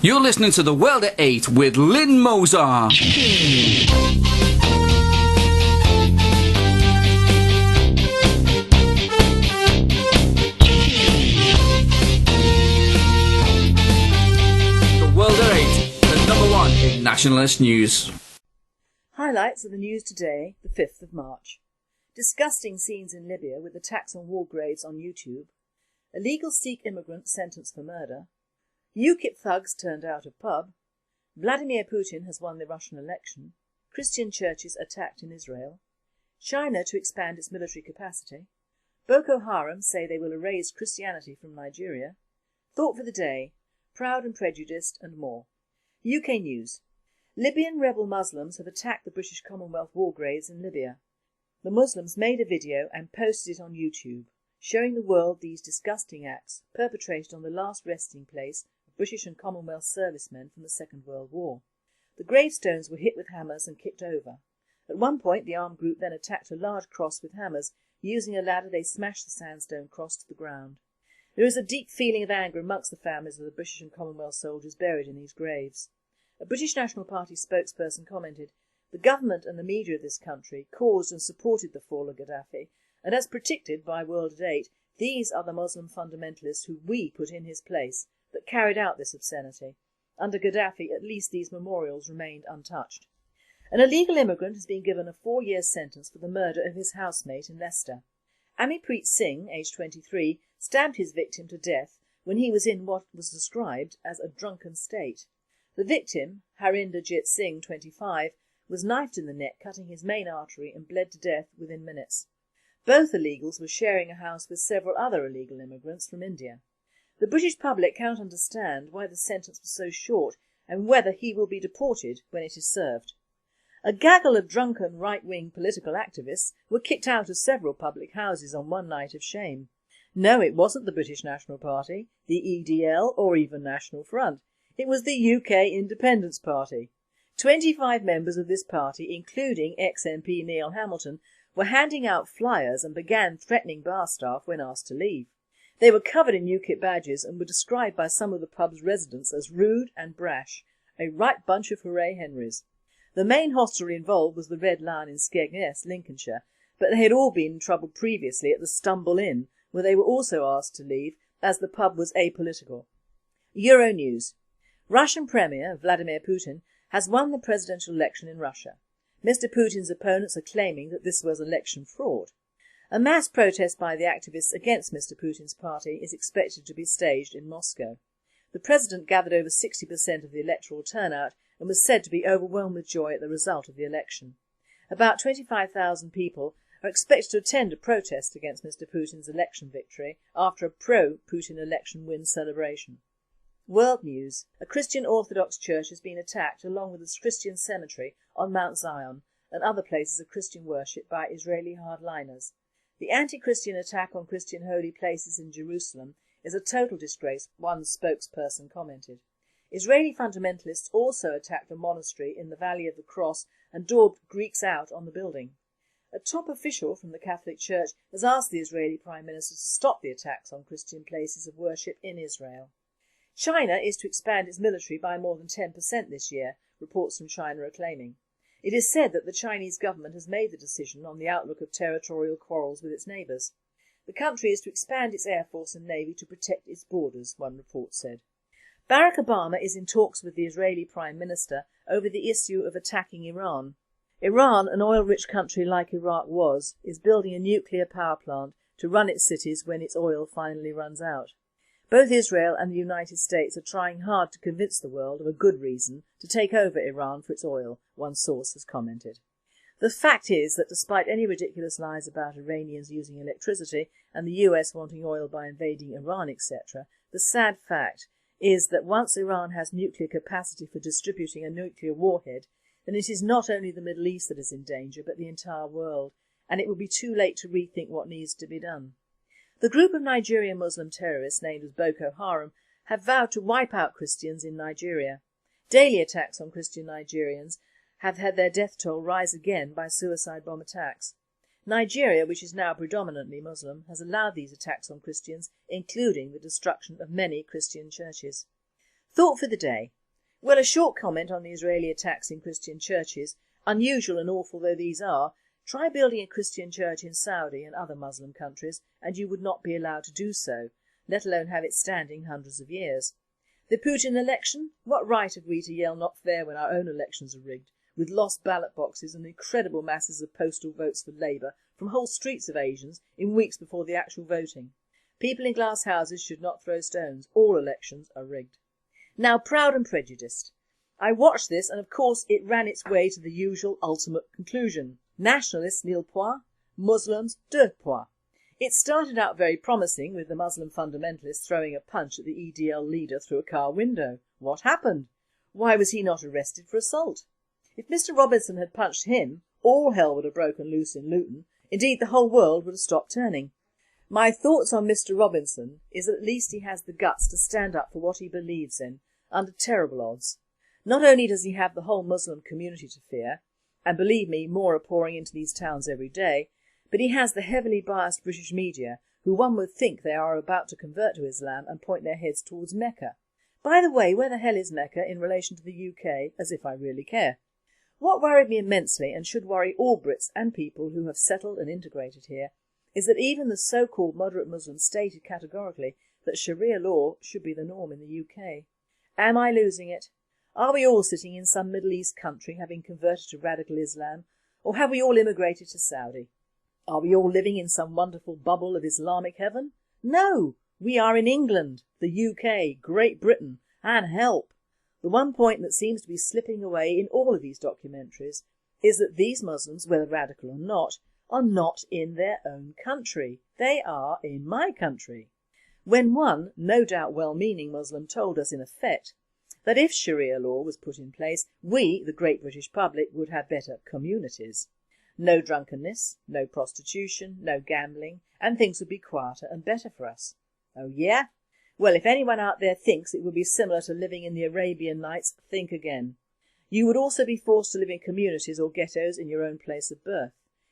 You're listening to The World at 8 with Lynn Mozart. The World at 8, the number one in nationalist news. Highlights of the news today, the 5th of March. Disgusting scenes in Libya with attacks on war graves on YouTube. Illegal Sikh immigrant sentenced for murder. UKIP thugs turned out of pub. Vladimir Putin has won the Russian election. Christian churches attacked in Israel. China to expand its military capacity. Boko Harum say they will erase Christianity from Nigeria. Thought for the day, Proud and Prejudiced and more. UK news. Libyan rebel Muslims have attacked the British Commonwealth war graves in Libya. The Muslims made a video and posted it on YouTube, showing the world these disgusting acts perpetrated on the last resting place of British and Commonwealth servicemen from the Second World War. The gravestones were hit with hammers and kicked over. At one point the armed group then attacked a large cross with hammers. Using a ladder they smashed the sandstone cross to the ground. There is a deep feeling of anger amongst the families of the British and Commonwealth soldiers buried in these graves. A British National Party spokesperson commented, "The government and the media of this country caused and supported the fall of Gaddafi, and as predicted by World at 8, these are the Muslim fundamentalists who we put in his place that carried out this obscenity. Under Gaddafi, at least these memorials remained untouched." An illegal immigrant has been given a 4-year sentence for the murder of his housemate in Leicester. Ammitpreet Singh, aged 23, stabbed his victim to death when he was in what was described as a drunken state. The victim, Harinderjit Singh, 25, was knifed in the neck, cutting his main artery, and bled to death within minutes. Both illegals were sharing a house with several other illegal immigrants from India. The British public cannot understand why the sentence was so short and whether he will be deported when it is served. A gaggle of drunken right-wing political activists were kicked out of several public houses on one night of shame. No, it wasn't the British National Party, the EDL or even National Front. It was the UK Independence Party. 25 members of this party, including ex-MP Neil Hamilton, were handing out flyers and began threatening bar staff when asked to leave. They were covered in UKIP badges and were described by some of the pub's residents as rude and brash, a right bunch of hooray Henrys. The main hostelry involved was the Red Lion in Skegness, Lincolnshire, but they had all been in trouble previously at the Stumble Inn, where they were also asked to leave as the pub was apolitical. Euronews. Russian Premier Vladimir Putin has won the presidential election in Russia. Mr. Putin's opponents are claiming that this was election fraud. A mass protest by the activists against Mr. Putin's party is expected to be staged in Moscow. The president gathered over 60% of the electoral turnout and was said to be overwhelmed with joy at the result of the election. About 25,000 people are expected to attend a protest against Mr. Putin's election victory after a pro-Putin election win celebration. World news. A Christian Orthodox church has been attacked along with a Christian cemetery on Mount Zion and other places of Christian worship by Israeli hardliners. The anti-Christian attack on Christian holy places in Jerusalem is a total disgrace, one spokesperson commented. Israeli fundamentalists also attacked a monastery in the Valley of the Cross and daubed Greeks out on the building. A top official from the Catholic Church has asked the Israeli Prime Minister to stop the attacks on Christian places of worship in Israel. China is to expand its military by more than 10% this year, reports from China are claiming. It is said that the Chinese government has made the decision on the outlook of territorial quarrels with its neighbours. The country is to expand its air force and navy to protect its borders, one report said. Barack Obama is in talks with the Israeli Prime Minister over the issue of attacking Iran. Iran, an oil-rich country like Iraq was, is building a nuclear power plant to run its cities when its oil finally runs out. Both Israel and the United States are trying hard to convince the world of a good reason to take over Iran for its oil, one source has commented. The fact is that despite any ridiculous lies about Iranians using electricity and the US wanting oil by invading Iran, etc., the sad fact is that once Iran has nuclear capacity for distributing a nuclear warhead, then it is not only the Middle East that is in danger, but the entire world, and it will be too late to rethink what needs to be done. The group of Nigerian Muslim terrorists named as Boko Harum have vowed to wipe out Christians in Nigeria. Daily attacks on Christian Nigerians have had their death toll rise again by suicide bomb attacks. Nigeria, which is now predominantly Muslim, has allowed these attacks on Christians, including the destruction of many Christian churches. Thought for the day. Well, a short comment on the Israeli attacks in Christian churches. Unusual and awful though these are, try building a Christian church in Saudi and other Muslim countries and you would not be allowed to do so, let alone have it standing hundreds of years. The Putin election? What right have we to yell not fair when our own elections are rigged, with lost ballot boxes and incredible masses of postal votes for Labour from whole streets of Asians in weeks before the actual voting? People in glass houses should not throw stones. All elections are rigged. Now, Proud and Prejudiced. I watched this and of course it ran its way to the usual ultimate conclusion. Nationalists nil point, Muslims deux points. It started out very promising with the Muslim fundamentalists throwing a punch at the EDL leader through a car window. What happened? Why was he not arrested for assault? If Mr Robinson had punched him, all hell would have broken loose in Luton. Indeed, the whole world would have stopped turning. My thoughts on Mr Robinson is that at least he has the guts to stand up for what he believes in, under terrible odds. Not only does he have the whole Muslim community to fear, and believe me, more are pouring into these towns every day, but he has the heavily biased British media, who one would think they are about to convert to Islam and point their heads towards Mecca. By the way, where the hell is Mecca in relation to the UK, as if I really care? What worried me immensely, and should worry all Brits and people who have settled and integrated here, is that even the so-called moderate Muslims stated categorically that Sharia law should be the norm in the UK. Am I losing it? Are we all sitting in some Middle East country having converted to radical Islam, or have we all immigrated to Saudi? Are we all living in some wonderful bubble of Islamic heaven? No, we are in England, the UK, Great Britain, and help. The one point that seems to be slipping away in all of these documentaries is that these Muslims, whether radical or not, are not in their own country. They are in my country. When one, no doubt well-meaning Muslim told us in effect that if Sharia law was put in place, we, the great British public, would have better communities. No drunkenness, no prostitution, no gambling, and things would be quieter and better for us. Oh yeah? Well, if anyone out there thinks it would be similar to living in the Arabian Nights, think again. You would also be forced to live in communities or ghettos in your own place of birth.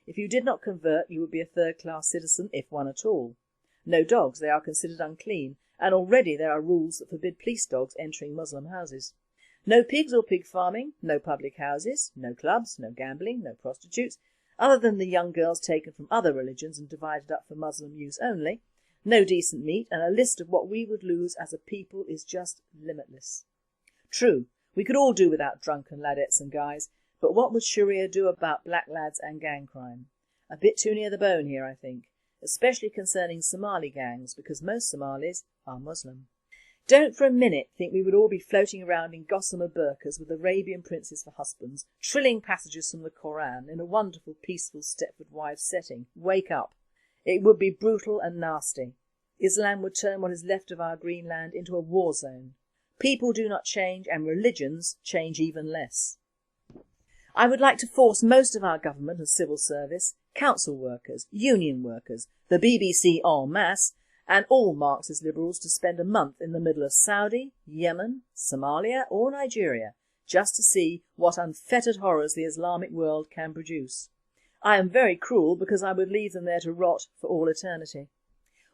If you did not convert, you would be a third-class citizen, if one at all. No dogs, they are considered unclean, and already there are rules that forbid police dogs entering Muslim houses. No pigs or pig farming, no public houses, no clubs, no gambling, no prostitutes, other than the young girls taken from other religions and divided up for Muslim use only, no decent meat, and a list of what we would lose as a people is just limitless. True, we could all do without drunken ladettes and guys, but what would Sharia do about black lads and gang crime? A bit too near the bone here, I think, especially concerning Somali gangs, because most Somalis are Muslim. Don't for a minute think we would all be floating around in gossamer burqas with Arabian princes for husbands, trilling passages from the Koran in a wonderful, peaceful Stepford Wives setting. Wake up. It would be brutal and nasty. Islam would turn what is left of our green land into a war zone. People do not change, and religions change even less. I would like to force most of our government and civil service, council workers, union workers, the BBC en masse, and all Marxist liberals to spend a month in the middle of Saudi, Yemen, Somalia or Nigeria, just to see what unfettered horrors the Islamic world can produce. I am very cruel because I would leave them there to rot for all eternity.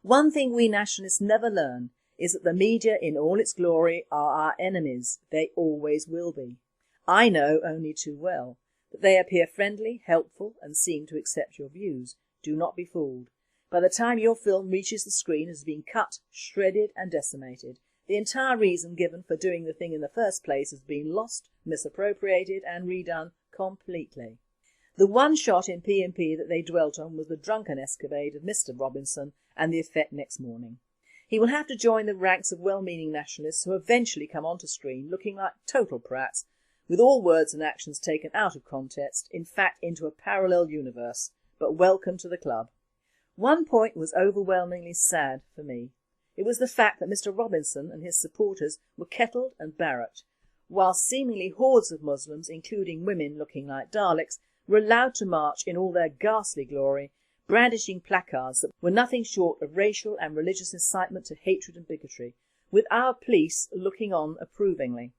One thing we nationalists never learn is that the media in all its glory are our enemies. They always will be. I know only too well that they appear friendly, helpful and seem to accept your views. Do not be fooled. By the time your film reaches the screen, it has been cut, shredded and decimated. The entire reason given for doing the thing in the first place has been lost, misappropriated and redone completely. The one shot in P&P that they dwelt on was the drunken escapade of Mr Robinson and the effect next morning. He will have to join the ranks of well-meaning nationalists who eventually come onto screen looking like total prats, with all words and actions taken out of context, in fact into a parallel universe. But welcome to the club. One point was overwhelmingly sad for me. It was the fact that Mr Robinson and his supporters were kettled and barracked, while seemingly hordes of Muslims, including women looking like Daleks, were allowed to march in all their ghastly glory, brandishing placards that were nothing short of racial and religious incitement to hatred and bigotry, with our police looking on approvingly.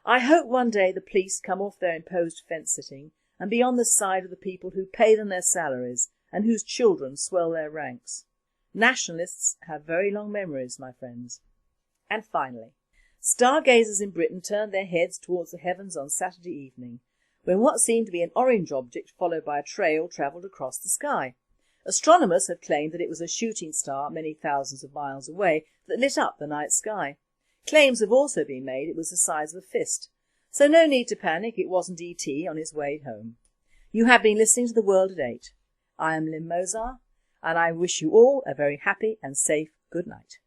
I hope one day the police come off their imposed fence-sitting and be on the side of the people who pay them their salaries and whose children swell their ranks. Nationalists have very long memories, my friends. And finally, Stargazers in Britain turned their heads towards the heavens on Saturday evening, when what seemed to be an orange object followed by a trail travelled across the sky. Astronomers have claimed that it was a shooting star many thousands of miles away that lit up the night sky. Claims have also been made it was the size of a fist. So no need to panic, it wasn't E.T. on his way home. You have been listening to The World at 8. I am Lynn Mozart, and I wish you all a very happy and safe good night.